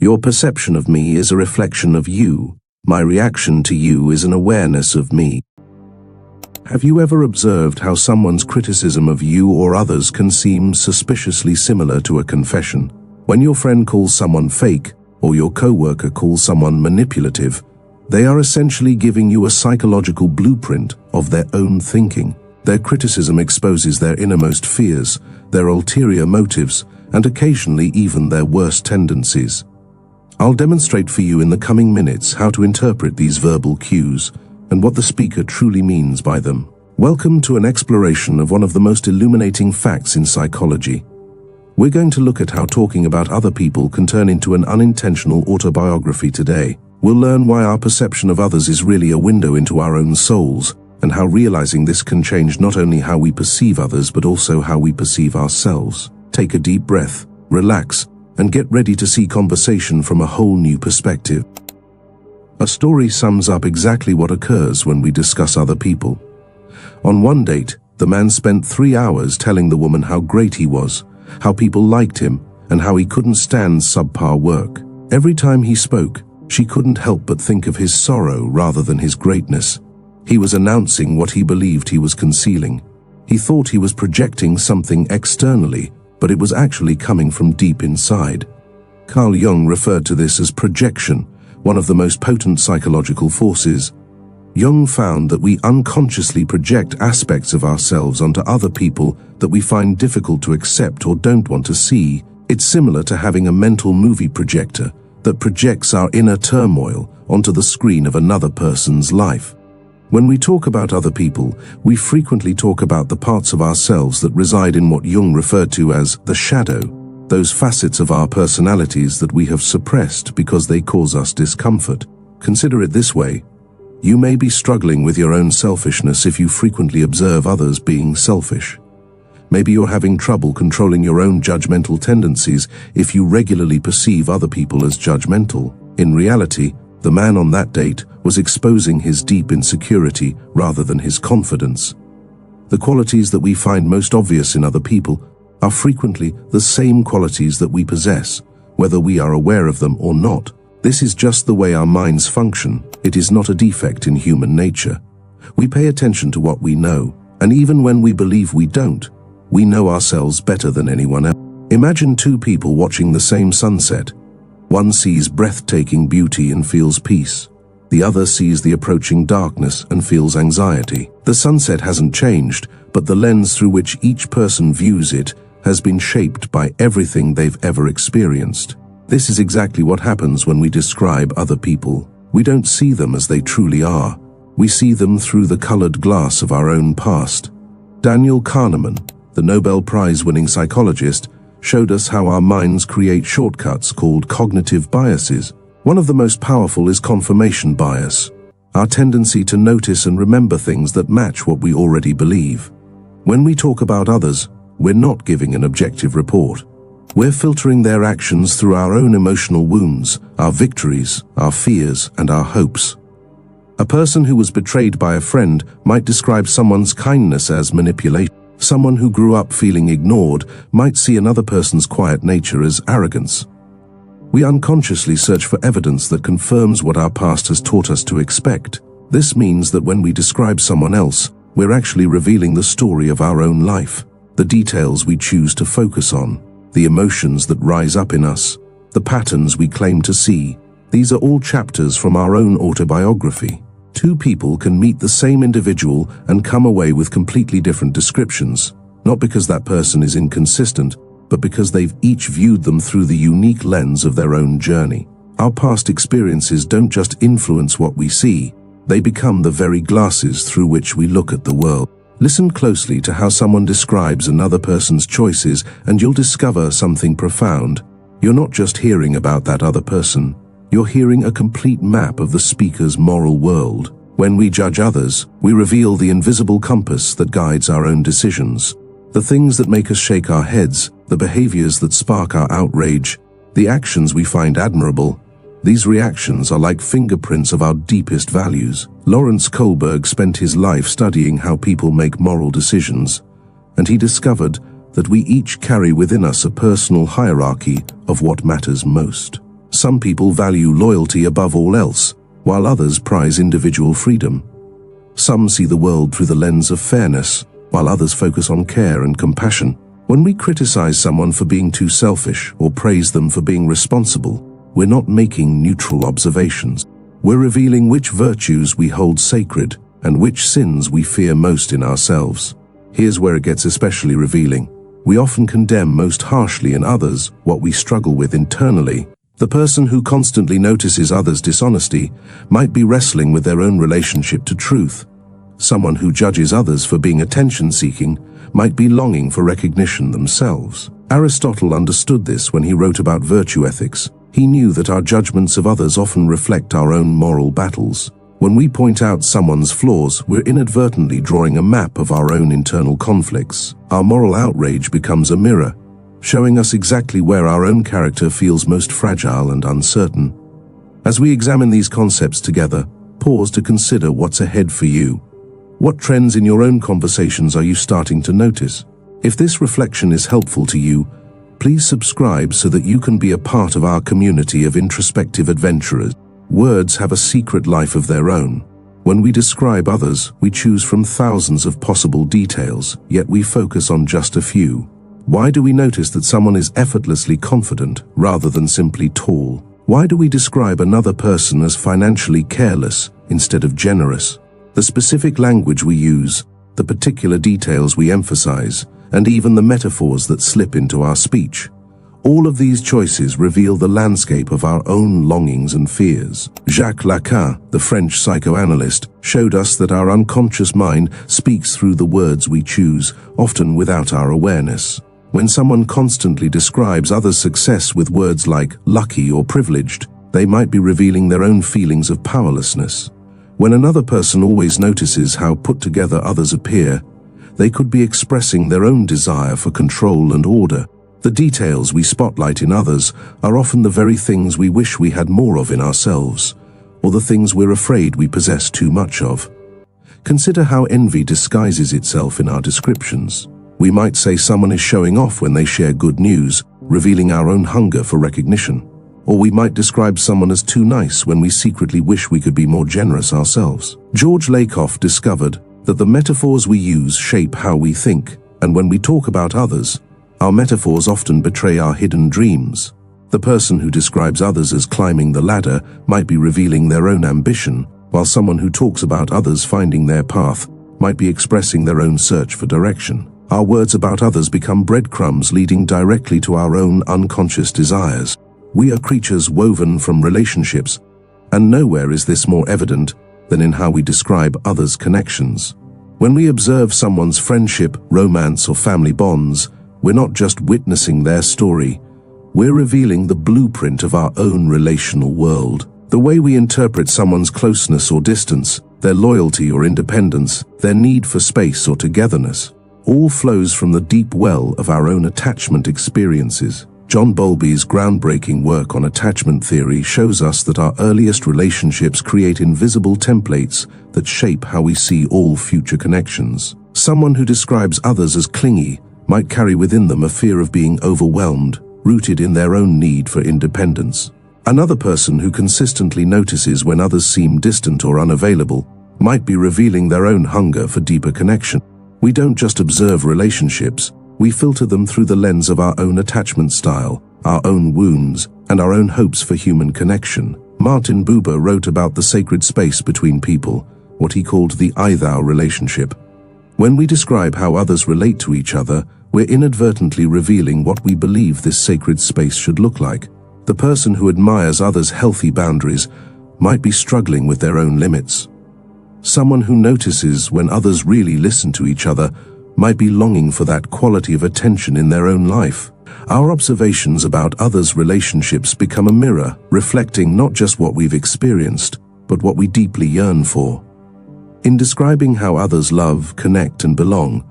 Your perception of me is a reflection of you. My reaction to you is an awareness of me. Have you ever observed how someone's criticism of you or others can seem suspiciously similar to a confession? When your friend calls someone fake, or your coworker calls someone manipulative, they are essentially giving you a psychological blueprint of their own thinking. Their criticism exposes their innermost fears, their ulterior motives, and occasionally even their worst tendencies. I'll demonstrate for you in the coming minutes how to interpret these verbal cues and what the speaker truly means by them. Welcome to an exploration of one of the most illuminating facts in psychology. We're going to look at how talking about other people can turn into an unintentional autobiography today. We'll learn why our perception of others is really a window into our own souls, and how realizing this can change not only how we perceive others but also how we perceive ourselves. Take a deep breath, relax, and get ready to see conversation from a whole new perspective. A story sums up exactly what occurs when we discuss other people. On one date, the man spent 3 hours telling the woman how great he was, how people liked him, and how he couldn't stand subpar work. Every time he spoke, she couldn't help but think of his sorrow rather than his greatness. He was announcing what he believed he was concealing. He thought he was projecting something externally, but it was actually coming from deep inside. Carl Jung referred to this as projection, one of the most potent psychological forces. Jung found that we unconsciously project aspects of ourselves onto other people that we find difficult to accept or don't want to see. It's similar to having a mental movie projector that projects our inner turmoil onto the screen of another person's life. When we talk about other people, we frequently talk about the parts of ourselves that reside in what Jung referred to as the shadow, those facets of our personalities that we have suppressed because they cause us discomfort. Consider it this way. You may be struggling with your own selfishness if you frequently observe others being selfish. Maybe you're having trouble controlling your own judgmental tendencies if you regularly perceive other people as judgmental. In reality, the man on that date was exposing his deep insecurity rather than his confidence. The qualities that we find most obvious in other people are frequently the same qualities that we possess, whether we are aware of them or not. This is just the way our minds function. It is not a defect in human nature. We pay attention to what we know, and even when we believe we don't, we know ourselves better than anyone else. Imagine two people watching the same sunset. One sees breathtaking beauty and feels peace. The other sees the approaching darkness and feels anxiety. The sunset hasn't changed, but the lens through which each person views it has been shaped by everything they've ever experienced. This is exactly what happens when we describe other people. We don't see them as they truly are. We see them through the colored glass of our own past. Daniel Kahneman, the Nobel Prize-winning psychologist, showed us how our minds create shortcuts called cognitive biases. One of the most powerful is confirmation bias, our tendency to notice and remember things that match what we already believe. When we talk about others, we're not giving an objective report. We're filtering their actions through our own emotional wounds, our victories, our fears, and our hopes. A person who was betrayed by a friend might describe someone's kindness as manipulation. Someone who grew up feeling ignored might see another person's quiet nature as arrogance. We unconsciously search for evidence that confirms what our past has taught us to expect. This means that when we describe someone else, we're actually revealing the story of our own life, the details we choose to focus on, the emotions that rise up in us, the patterns we claim to see. These are all chapters from our own autobiography. Two people can meet the same individual and come away with completely different descriptions, not because that person is inconsistent, but because they've each viewed them through the unique lens of their own journey. Our past experiences don't just influence what we see, they become the very glasses through which we look at the world. Listen closely to how someone describes another person's choices and you'll discover something profound. You're not just hearing about that other person, you're hearing a complete map of the speaker's moral world. When we judge others, we reveal the invisible compass that guides our own decisions. The things that make us shake our heads, the behaviors that spark our outrage, the actions we find admirable. These reactions are like fingerprints of our deepest values. Lawrence Kohlberg spent his life studying how people make moral decisions, and he discovered that we each carry within us a personal hierarchy of what matters most. Some people value loyalty above all else, while others prize individual freedom. Some see the world through the lens of fairness, while others focus on care and compassion. When we criticize someone for being too selfish or praise them for being responsible, we're not making neutral observations. We're revealing which virtues we hold sacred and which sins we fear most in ourselves. Here's where it gets especially revealing. We often condemn most harshly in others what we struggle with internally. The person who constantly notices others' dishonesty might be wrestling with their own relationship to truth. Someone who judges others for being attention-seeking might be longing for recognition themselves. Aristotle understood this when he wrote about virtue ethics. He knew that our judgments of others often reflect our own moral battles. When we point out someone's flaws, we're inadvertently drawing a map of our own internal conflicts. Our moral outrage becomes a mirror, showing us exactly where our own character feels most fragile and uncertain. As we examine these concepts together, pause to consider what's ahead for you. What trends in your own conversations are you starting to notice? If this reflection is helpful to you, please subscribe so that you can be a part of our community of introspective adventurers. Words have a secret life of their own. When we describe others, we choose from thousands of possible details, yet we focus on just a few. Why do we notice that someone is effortlessly confident rather than simply tall? Why do we describe another person as financially careless instead of generous? The specific language we use, the particular details we emphasize, and even the metaphors that slip into our speech. All of these choices reveal the landscape of our own longings and fears. Jacques Lacan, the French psychoanalyst, showed us that our unconscious mind speaks through the words we choose, often without our awareness. When someone constantly describes others' success with words like lucky or privileged, they might be revealing their own feelings of powerlessness. When another person always notices how put together others appear, they could be expressing their own desire for control and order. The details we spotlight in others are often the very things we wish we had more of in ourselves, or the things we're afraid we possess too much of. Consider how envy disguises itself in our descriptions. We might say someone is showing off when they share good news, revealing our own hunger for recognition. Or we might describe someone as too nice when we secretly wish we could be more generous ourselves. George Lakoff discovered that the metaphors we use shape how we think, and when we talk about others, our metaphors often betray our hidden dreams. The person who describes others as climbing the ladder might be revealing their own ambition, while someone who talks about others finding their path might be expressing their own search for direction. Our words about others become breadcrumbs leading directly to our own unconscious desires. We are creatures woven from relationships, and nowhere is this more evident than in how we describe others' connections. When we observe someone's friendship, romance, or family bonds, we're not just witnessing their story, we're revealing the blueprint of our own relational world. The way we interpret someone's closeness or distance, their loyalty or independence, their need for space or togetherness, all flows from the deep well of our own attachment experiences. John Bowlby's groundbreaking work on attachment theory shows us that our earliest relationships create invisible templates that shape how we see all future connections. Someone who describes others as clingy might carry within them a fear of being overwhelmed, rooted in their own need for independence. Another person who consistently notices when others seem distant or unavailable might be revealing their own hunger for deeper connection. We don't just observe relationships, we filter them through the lens of our own attachment style, our own wounds, and our own hopes for human connection. Martin Buber wrote about the sacred space between people, what he called the I-thou relationship. When we describe how others relate to each other, we're inadvertently revealing what we believe this sacred space should look like. The person who admires others' healthy boundaries might be struggling with their own limits. Someone who notices when others really listen to each other might be longing for that quality of attention in their own life. Our observations about others' relationships become a mirror, reflecting not just what we've experienced, but what we deeply yearn for. In describing how others love, connect, and belong,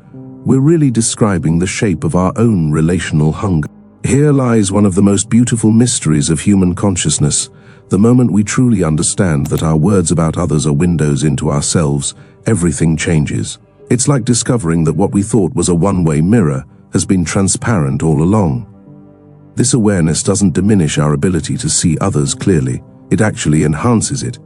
we're really describing the shape of our own relational hunger. Here lies one of the most beautiful mysteries of human consciousness. The moment we truly understand that our words about others are windows into ourselves, everything changes. It's like discovering that what we thought was a one-way mirror has been transparent all along. This awareness doesn't diminish our ability to see others clearly, it actually enhances it.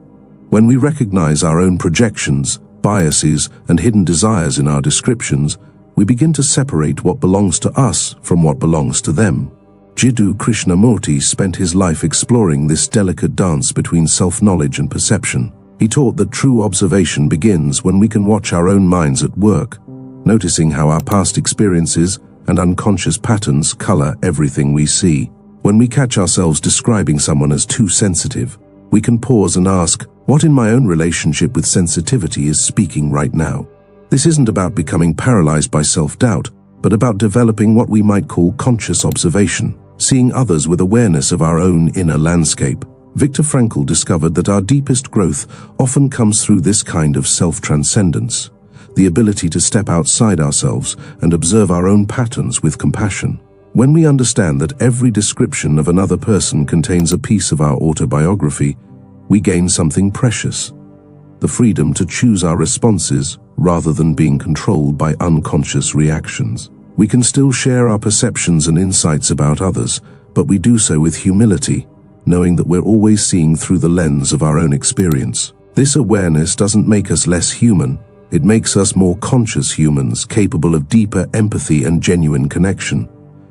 When we recognize our own projections, biases, and hidden desires in our descriptions, we begin to separate what belongs to us from what belongs to them. Jiddu Krishnamurti spent his life exploring this delicate dance between self-knowledge and perception. He taught that true observation begins when we can watch our own minds at work, noticing how our past experiences and unconscious patterns color everything we see. When we catch ourselves describing someone as too sensitive, we can pause and ask, what in my own relationship with sensitivity is speaking right now? This isn't about becoming paralyzed by self-doubt, but about developing what we might call conscious observation, seeing others with awareness of our own inner landscape. Viktor Frankl discovered that our deepest growth often comes through this kind of self-transcendence, the ability to step outside ourselves and observe our own patterns with compassion. When we understand that every description of another person contains a piece of our autobiography, we gain something precious: the freedom to choose our responses rather than being controlled by unconscious reactions. We can still share our perceptions and insights about others, but we do so with humility, knowing that we're always seeing through the lens of our own experience. This awareness doesn't make us less human, it makes us more conscious humans, capable of deeper empathy and genuine connection.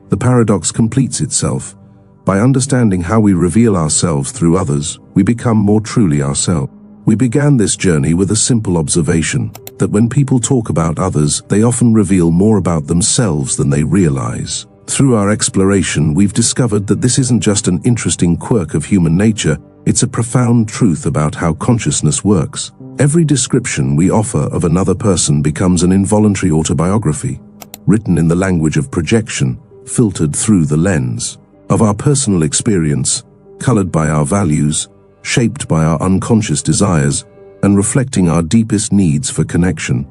The paradox completes itself. By understanding how we reveal ourselves through others, we become more truly ourselves. We began this journey with a simple observation, that when people talk about others, they often reveal more about themselves than they realize. Through our exploration, we've discovered that this isn't just an interesting quirk of human nature, it's a profound truth about how consciousness works. Every description we offer of another person becomes an involuntary autobiography, written in the language of projection, filtered through the lens of our personal experience, colored by our values, shaped by our unconscious desires, and reflecting our deepest needs for connection.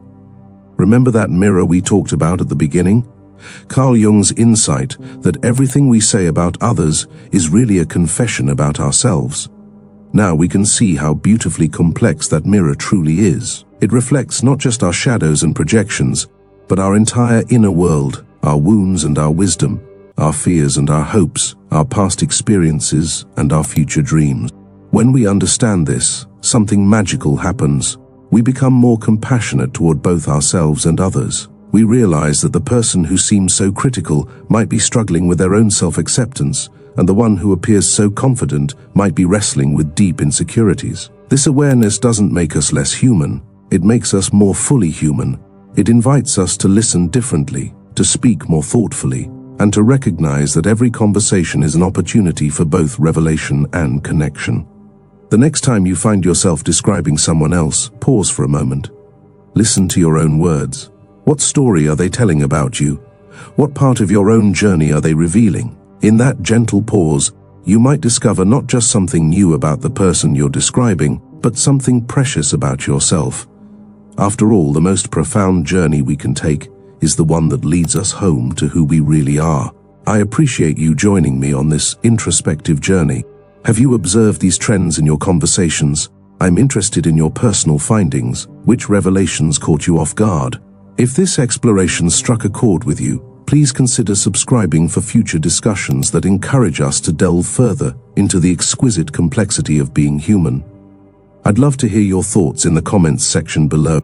Remember that mirror we talked about at the beginning? Carl Jung's insight that everything we say about others is really a confession about ourselves. Now we can see how beautifully complex that mirror truly is. It reflects not just our shadows and projections, but our entire inner world, our wounds and our wisdom, our fears and our hopes, our past experiences and our future dreams. When we understand this, something magical happens. We become more compassionate toward both ourselves and others. We realize that the person who seems so critical might be struggling with their own self-acceptance, and the one who appears so confident might be wrestling with deep insecurities. This awareness doesn't make us less human, it makes us more fully human. It invites us to listen differently, to speak more thoughtfully, and to recognize that every conversation is an opportunity for both revelation and connection. The next time you find yourself describing someone else, pause for a moment. Listen to your own words. What story are they telling about you? What part of your own journey are they revealing? In that gentle pause, you might discover not just something new about the person you're describing, but something precious about yourself. After all, the most profound journey we can take is the one that leads us home to who we really are. I appreciate you joining me on this introspective journey. Have you observed these trends in your conversations? I'm interested in your personal findings. Which revelations caught you off guard? If this exploration struck a chord with you, please consider subscribing for future discussions that encourage us to delve further into the exquisite complexity of being human. I'd love to hear your thoughts in the comments section below.